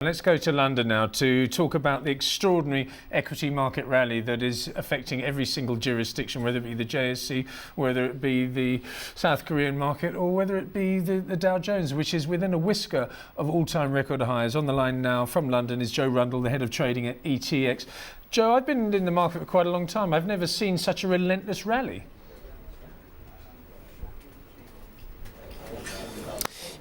Let's go to London now to talk about the extraordinary equity market rally that is affecting every single jurisdiction, whether it be the JSE, whether it be the South Korean market, or whether it be the Dow Jones, which is within a whisker of all-time record highs. On the line now from London is Joe Rundle, the head of trading at ETX. Joe, I've been in the market for quite a long time. I've never seen such a relentless rally.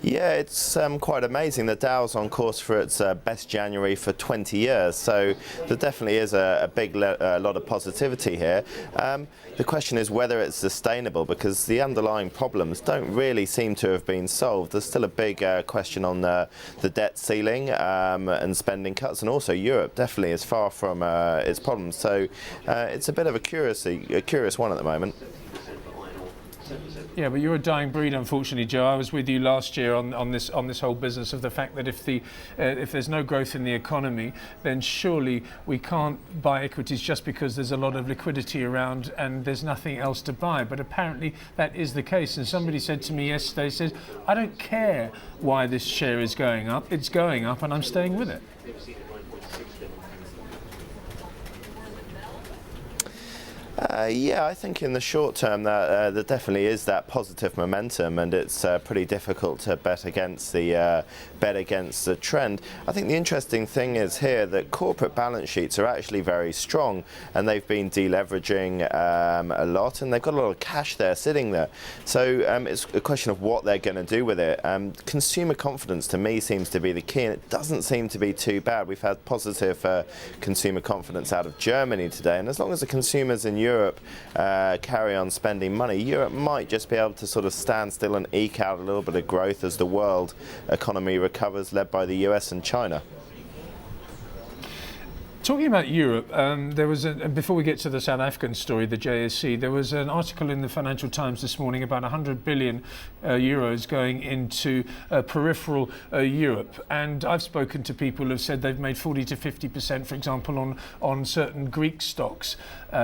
Yeah, it's quite amazing. The Dow's on course for its best January for 20 years, so there definitely is a big lot of positivity here. The question is whether it's sustainable, because the underlying problems don't really seem to have been solved. There's still a big question on the debt ceiling and spending cuts, and also Europe definitely is far from its problems. So it's a bit of a curious one at the moment. Yeah, but you're a dying breed, unfortunately, Joe. I was with you last year on this whole business of the fact that if there's no growth in the economy, then surely we can't buy equities just because there's a lot of liquidity around and there's nothing else to buy. But apparently that is the case. And somebody said to me yesterday, says, I don't care why this share is going up. It's going up and I'm staying with it. Yeah, I think in the short term there definitely is that positive momentum, and it's pretty difficult to bet against the trend. I think the interesting thing is here that corporate balance sheets are actually very strong, and they've been deleveraging a lot, and they've got a lot of cash there sitting there. So it's a question of what they're going to do with it. Consumer confidence to me seems to be the key, and it doesn't seem to be too bad. We've had positive consumer confidence out of Germany today, and as long as the consumers in Europe carry on spending money, Europe might just be able to sort of stand still and eke out a little bit of growth as the world economy recovers, led by the US and China. Talking about Europe, there was before we get to the South African story, the JSE, there was an article in the Financial Times this morning about 100 billion euros going into peripheral Europe. And I've spoken to people who have said they've made 40 to 50%, for example, on certain Greek stocks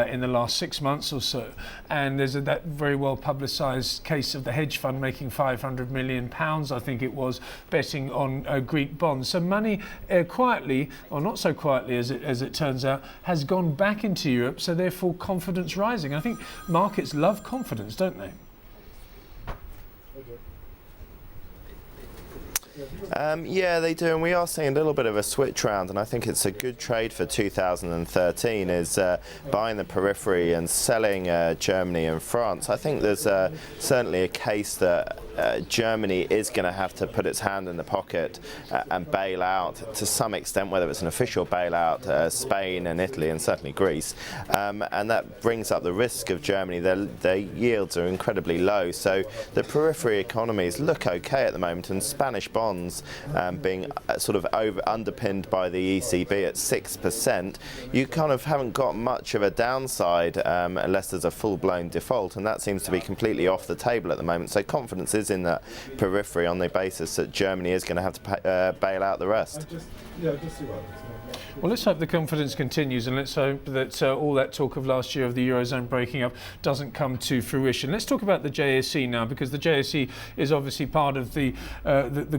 in the last 6 months or so. And there's that very well publicised case of the hedge fund making £500 million, I think it was, betting on Greek bonds. So money quietly, or not so quietly as it turns out, has gone back into Europe, so therefore confidence rising. I think markets love confidence, don't they? Yeah, they do, and we are seeing a little bit of a switch round, and I think it's a good trade for 2013 is buying the periphery and selling Germany and France. I think there's certainly a case that Germany is going to have to put its hand in the pocket and bail out to some extent, whether it's an official bailout, Spain and Italy and certainly Greece, and that brings up the risk of Germany. Their yields are incredibly low, so the periphery economies look okay at the moment, and Spanish bonds being sort of underpinned by the ECB at 6%, you kind of haven't got much of a downside unless there's a full-blown default, and that seems to be completely off the table at the moment. So confidence is in that periphery on the basis that Germany is going to have to bail out the rest. Well, let's hope the confidence continues, and let's hope that all that talk of last year of the Eurozone breaking up doesn't come to fruition. Let's talk about the JSE now, because the JSE is obviously part of the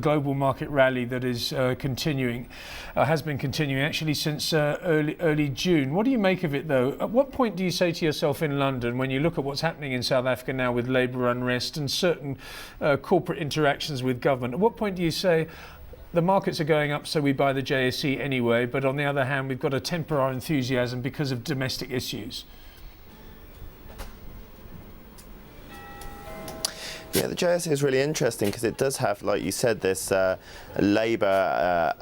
global market rally that is continuing, has been continuing actually since early June. What do you make of it, though? At what point do you say to yourself in London, when you look at what's happening in South Africa now with labour unrest and certain corporate interactions with government, at what point do you say, the markets are going up, so we buy the JSE anyway, but on the other hand, we've got to temper our enthusiasm because of domestic issues? Yeah, the JSE is really interesting because it does have, like you said, this labour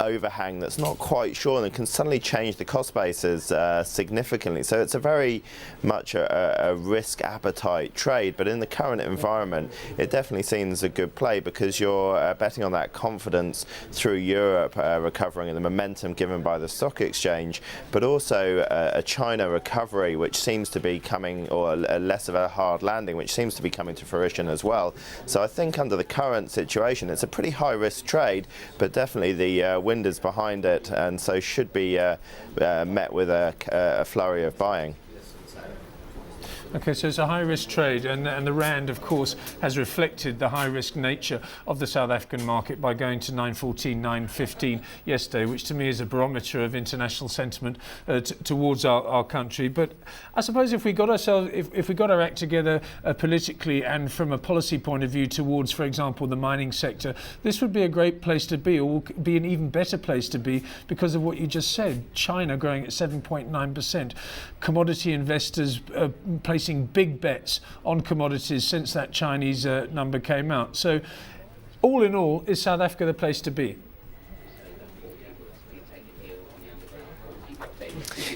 overhang that's not quite sure and can suddenly change the cost bases significantly. So it's a very much a risk appetite trade, but in the current environment, it definitely seems a good play because you're betting on that confidence through Europe recovering and the momentum given by the stock exchange, but also a China recovery which seems to be coming, or less of a hard landing, which seems to be coming to fruition as well. So I think under the current situation it's a pretty high risk trade, but definitely the wind is behind it, and so should be met with a flurry of buying. Okay, so it's a high-risk trade, and the rand, of course, has reflected the high-risk nature of the South African market by going to 9.14, 9.15 yesterday, which to me is a barometer of international sentiment towards our country. But I suppose if we got our act together politically and from a policy point of view towards, for example, the mining sector, this would be a great place to be, or be an even better place to be because of what you just said. China growing at 7.9%, commodity investors placing big bets on commodities since that Chinese number came out. So all in all, is South Africa the place to be?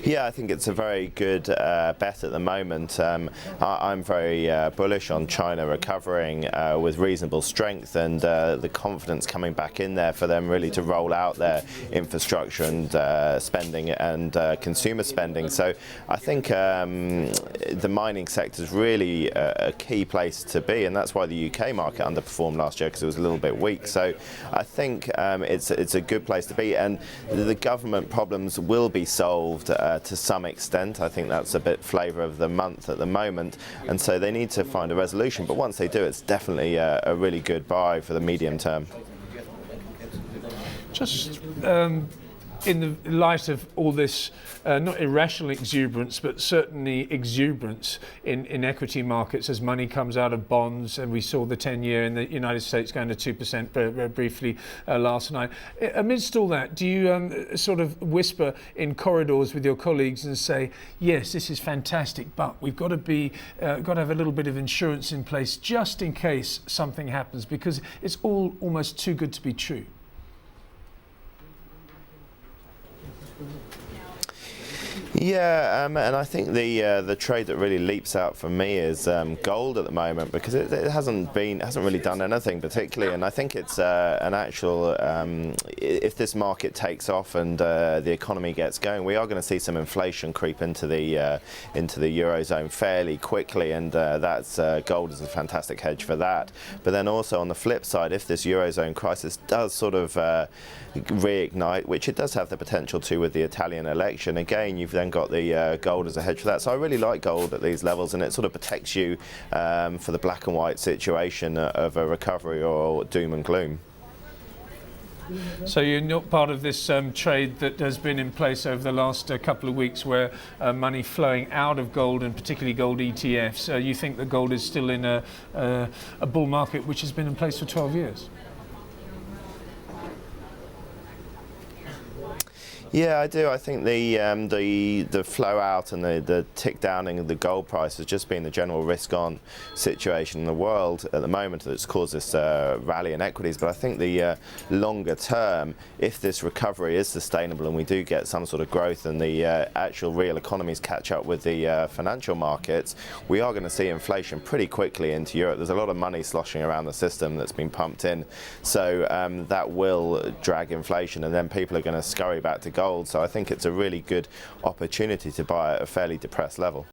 Yeah, I think it's a very good bet at the moment. I'm very bullish on China recovering with reasonable strength, and the confidence coming back in there for them really to roll out their infrastructure and spending and consumer spending. So I think the mining sector is really a key place to be, and that's why the UK market underperformed last year, because it was a little bit weak. So I think it's a good place to be, and the government problems will be solved to some extent. I think that's a bit flavour of the month at the moment, and so they need to find a resolution. But once they do, it's definitely a really good buy for the medium term. Just in the light of all this, not irrational exuberance, but certainly exuberance in equity markets as money comes out of bonds, and we saw the 10-year in the United States going to 2% very briefly last night. Amidst all that, do you sort of whisper in corridors with your colleagues and say, yes, this is fantastic, but we've got to have a little bit of insurance in place just in case something happens, because it's all almost too good to be true? Yeah, and I think the trade that really leaps out for me is gold at the moment, because it hasn't really done anything particularly, and I think it's an actual if this market takes off and the economy gets going, we are going to see some inflation creep into the eurozone fairly quickly, and that's gold is a fantastic hedge for that. But then also on the flip side, if this eurozone crisis does sort of reignite, which it does have the potential to with the Italian election, again you've then got the gold as a hedge for that. So I really like gold at these levels, and it sort of protects you for the black and white situation of a recovery or doom and gloom. So you're not part of this trade that has been in place over the last couple of weeks, where money flowing out of gold, and particularly gold ETFs. You think that gold is still in a bull market which has been in place for 12 years? Yeah, I do. I think the flow out and the tick down in the gold price has just been the general risk-on situation in the world at the moment that's caused this rally in equities. But I think the longer term, if this recovery is sustainable and we do get some sort of growth and the actual real economies catch up with the financial markets, we are going to see inflation pretty quickly into Europe. There's a lot of money sloshing around the system that's been pumped in, so that will drag inflation, and then people are going to scurry back to gold. So I think it's a really good opportunity to buy at a fairly depressed level.